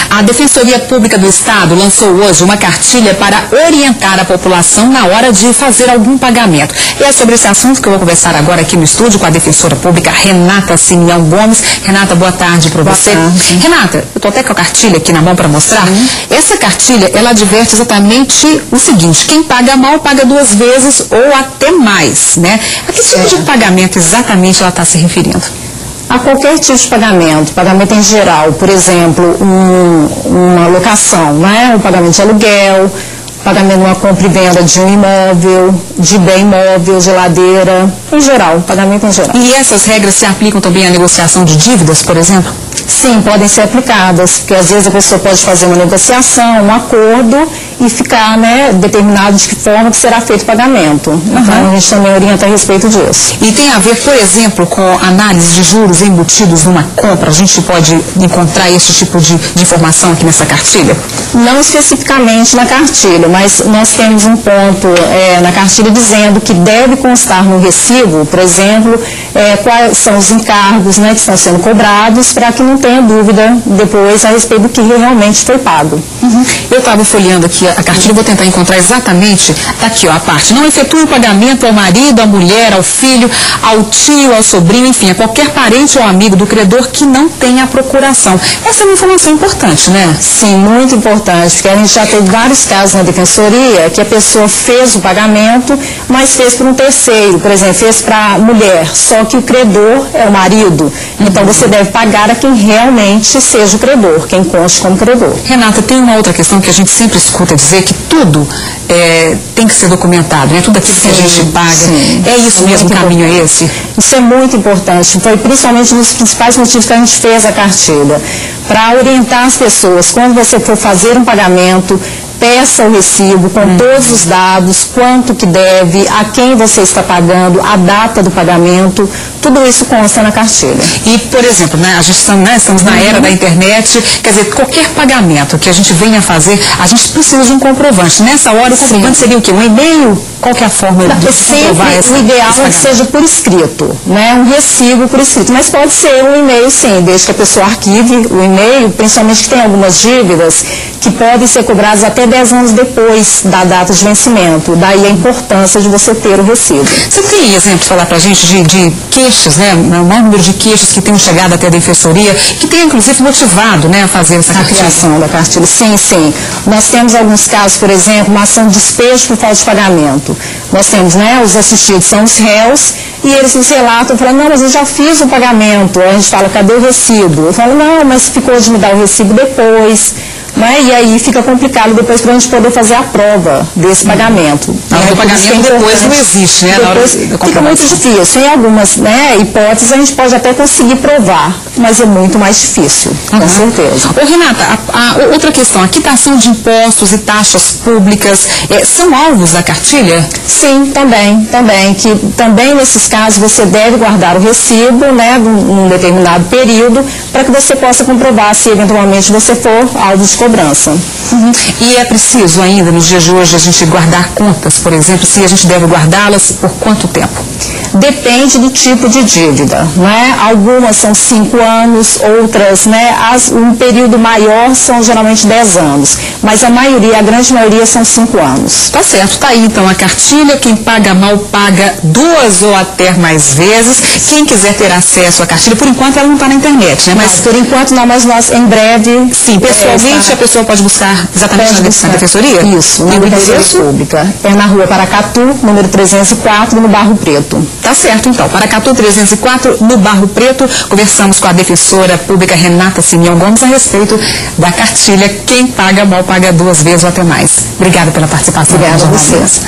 A Defensoria Pública do Estado lançou hoje uma cartilha para orientar a população na hora de fazer algum pagamento. E é sobre esse assunto que eu vou conversar agora aqui no estúdio com a Defensora Pública Renata Simeão Gomes. Renata, boa tarde para você. Tarde. Renata, eu estou até com a cartilha aqui na mão para mostrar. Essa cartilha, ela adverte exatamente o seguinte: quem paga mal paga 2 vezes ou até mais, né? A que tipo de pagamento exatamente ela está se referindo? A qualquer tipo de pagamento em geral, por exemplo, uma locação, né? O pagamento de aluguel, pagamento de uma compra e venda de um imóvel, de bem imóvel, geladeira, em geral, pagamento em geral. E essas regras se aplicam também à negociação de dívidas, por exemplo? Sim, podem ser aplicadas, porque às vezes a pessoa pode fazer uma negociação, um acordo e ficar, né, determinado de que forma que será feito o pagamento. Então a gente também orienta a respeito disso. E tem a ver, por exemplo, com análise de juros embutidos numa compra? A gente pode encontrar esse tipo de informação aqui nessa cartilha? Não especificamente na cartilha, mas nós temos um ponto na cartilha dizendo que deve constar no recibo, por exemplo, quais são os encargos, né, que estão sendo cobrados, para que não tenha dúvida depois a respeito do que realmente foi pago. Eu estava folheando aqui a cartilha, vou tentar encontrar exatamente, tá aqui ó, a parte: não efetue o pagamento ao marido, à mulher, ao filho, ao tio, ao sobrinho, enfim, a qualquer parente ou amigo do credor que não tenha a procuração. Essa é uma informação importante, né? Sim, muito importante, porque a gente já teve vários casos na defensoria que a pessoa fez o pagamento, mas fez para um terceiro, por exemplo, fez para a mulher, só que o credor é o marido. Então você deve pagar a quem realmente seja o credor, quem conste como credor. Renata, tem uma outra questão que a gente sempre escuta dizer, que tudo tem que ser documentado, né? Tudo aquilo que a gente paga. Sim. É isso mesmo, o caminho é esse? Isso é muito importante, foi principalmente um dos principais motivos que a gente fez a cartilha, para orientar as pessoas. Quando você for fazer um pagamento, peça o recibo com todos os dados, quanto que deve, a quem você está pagando, a data do pagamento, tudo isso consta na cartilha. E, por exemplo, né, a gente estamos na era da internet, quer dizer, qualquer pagamento que a gente venha fazer, a gente precisa de um comprovante. Nessa hora, o comprovante seria o quê? Um e-mail? Qual que é a forma de comprovar essa? O ideal é que seja por escrito, né? Um recibo por escrito, mas pode ser um e-mail sim, desde que a pessoa arquive o e-mail, principalmente que tem algumas dívidas que podem ser cobradas até 10 anos depois da data de vencimento. Daí a importância de você ter o recibo. Você tem exemplos para falar para a gente de queixas, né? O maior número de queixas que tenham chegado até a defensoria, que tem inclusive motivado, né, a fazer essa criação da cartilha? Sim, sim. Nós temos alguns casos, por exemplo, uma ação de despejo por falta de pagamento. Nós temos, né, os assistidos são os réus e eles nos relatam, falando: não, mas eu já fiz o pagamento. A gente fala: cadê o recibo? Eu falo: não, mas ficou de me dar o recibo depois. Né? E aí fica complicado depois para a gente poder fazer a prova desse pagamento. O pagamento depois não existe, né? Depois fica muito difícil. Em algumas, né, hipóteses a gente pode até conseguir provar, mas é muito mais difícil, com certeza. Ô, Renata, outra questão, a quitação de impostos e taxas públicas são alvos da cartilha? Sim, também, que também nesses casos você deve guardar o recibo, né, num determinado período, para que você possa comprovar se eventualmente você for alvo de cobrança. E é preciso ainda, nos dias de hoje, a gente guardar contas, por exemplo, se a gente deve guardá-las por quanto tempo? Depende do tipo de dívida, né? Algumas são 5 anos, outras, né, um período maior são geralmente 10 anos, mas a maioria, a grande maioria são 5 anos. Tá certo, tá aí então a cartilha. Quem paga mal paga 2 ou até mais vezes. Quem quiser ter acesso à cartilha, por enquanto ela não está na internet, né? Mas por enquanto não, mas nós em breve, sim, pessoalmente a pessoa pode buscar exatamente na defensoria? Isso, na Defensoria Pública. É na rua Paracatu, número 304, no Barro Preto. Tá certo, então. Paracatu 304, no Barro Preto. Conversamos com a Defensora Pública Renata Simeão Gomes a respeito da cartilha. Quem paga mal paga 2 vezes ou até mais. Obrigada pela participação. Obrigada a vocês.